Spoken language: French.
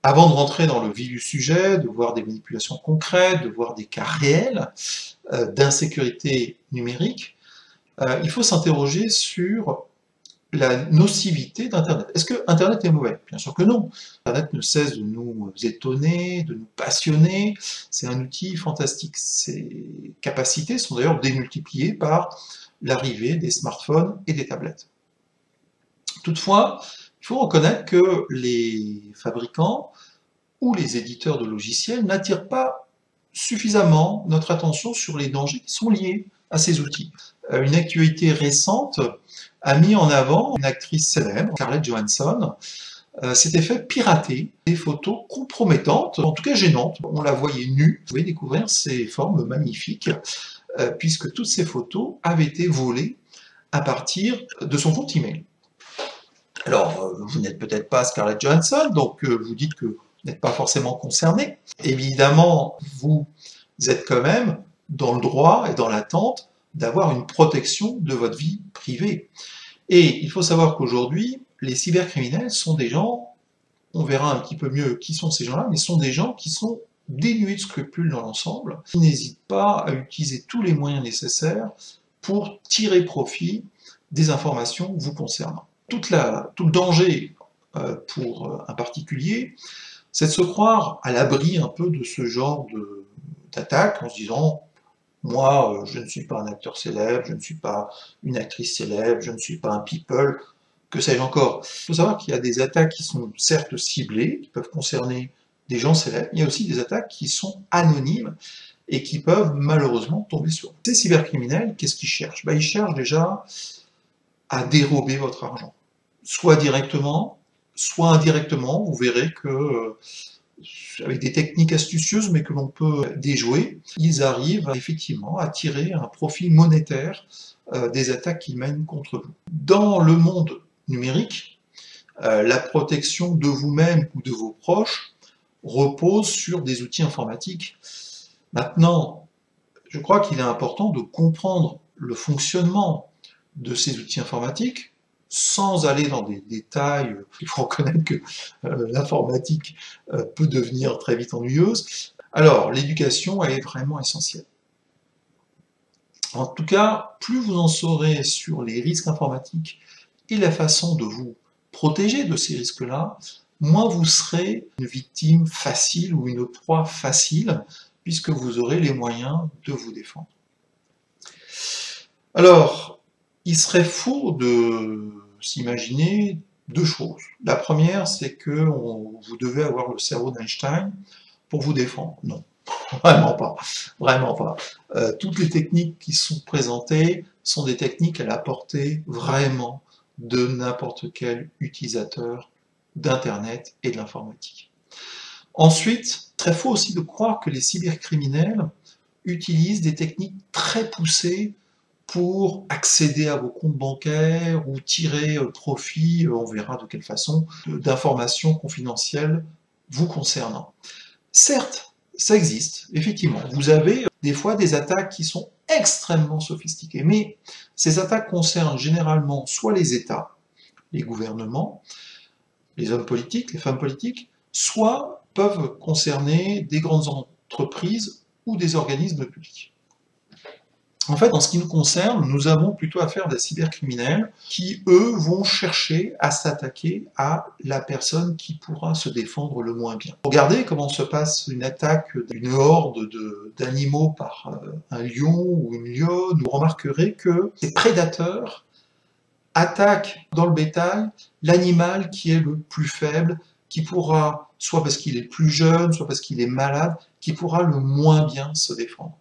Avant de rentrer dans le vif du sujet, de voir des manipulations concrètes, de voir des cas réels d'insécurité numérique, il faut s'interroger sur la nocivité d'Internet. Est-ce que Internet est mauvais? Bien sûr que non. Internet ne cesse de nous étonner, de nous passionner. C'est un outil fantastique. Ses capacités sont d'ailleurs démultipliées par l'arrivée des smartphones et des tablettes. Toutefois, il faut reconnaître que les fabricants ou les éditeurs de logiciels n'attirent pas suffisamment notre attention sur les dangers qui sont liés à ces outils. Une actualité récente a mis en avant une actrice célèbre, Scarlett Johansson, s'était fait pirater des photos compromettantes, en tout cas gênantes. On la voyait nue. Vous pouvez découvrir ses formes magnifiques, puisque toutes ces photos avaient été volées à partir de son compte email. Alors, vous n'êtes peut-être pas Scarlett Johansson, donc vous dites que vous n'êtes pas forcément concerné. Évidemment, vous êtes quand même dans le droit et dans l'attente d'avoir une protection de votre vie privée. Et il faut savoir qu'aujourd'hui, les cybercriminels sont des gens, on verra un petit peu mieux qui sont ces gens-là, mais sont des gens qui sont dénués de scrupules dans l'ensemble, qui n'hésitent pas à utiliser tous les moyens nécessaires pour tirer profit des informations vous concernant. Tout le danger pour un particulier, c'est de se croire à l'abri un peu de ce genre d'attaque en se disant « Moi, je ne suis pas un acteur célèbre, je ne suis pas une actrice célèbre, je ne suis pas un people, que sais-je encore ». Il faut savoir qu'il y a des attaques qui sont certes ciblées, qui peuvent concerner des gens célèbres, il y a aussi des attaques qui sont anonymes et qui peuvent malheureusement tomber sur eux. Ces cybercriminels, qu'est-ce qu'ils cherchent? Ils cherchent déjà à dérober votre argent. Soit directement, soit indirectement, vous verrez que, avec des techniques astucieuses, mais que l'on peut déjouer, ils arrivent effectivement à tirer un profit monétaire des attaques qu'ils mènent contre vous. Dans le monde numérique, la protection de vous-même ou de vos proches repose sur des outils informatiques. Maintenant, je crois qu'il est important de comprendre le fonctionnement de ces outils informatiques, sans aller dans des détails. Il faut reconnaître que l'informatique peut devenir très vite ennuyeuse. Alors, l'éducation est vraiment essentielle. En tout cas, plus vous en saurez sur les risques informatiques et la façon de vous protéger de ces risques-là, moins vous serez une victime facile ou une proie facile, puisque vous aurez les moyens de vous défendre. Alors, il serait faux de s'imaginer deux choses. La première, c'est que vous devez avoir le cerveau d'Einstein pour vous défendre. Non, vraiment pas. Vraiment pas. Toutes les techniques qui sont présentées sont des techniques à la portée vraiment de n'importe quel utilisateur d'Internet et de l'informatique. Ensuite, très faux aussi de croire que les cybercriminels utilisent des techniques très poussées pour accéder à vos comptes bancaires ou tirer profit, on verra de quelle façon, d'informations confidentielles vous concernant. Certes, ça existe, effectivement. Vous avez des fois des attaques qui sont extrêmement sophistiquées, mais ces attaques concernent généralement soit les États, les gouvernements, les hommes politiques, les femmes politiques, soit peuvent concerner des grandes entreprises ou des organismes publics. En fait, en ce qui nous concerne, nous avons plutôt affaire à des cybercriminels qui, eux, vont chercher à s'attaquer à la personne qui pourra se défendre le moins bien. Regardez comment se passe une attaque d'une horde d'animaux par un lion ou une lionne. Vous remarquerez que ces prédateurs attaquent dans le bétail l'animal qui est le plus faible, qui pourra, soit parce qu'il est plus jeune, soit parce qu'il est malade, qui pourra le moins bien se défendre.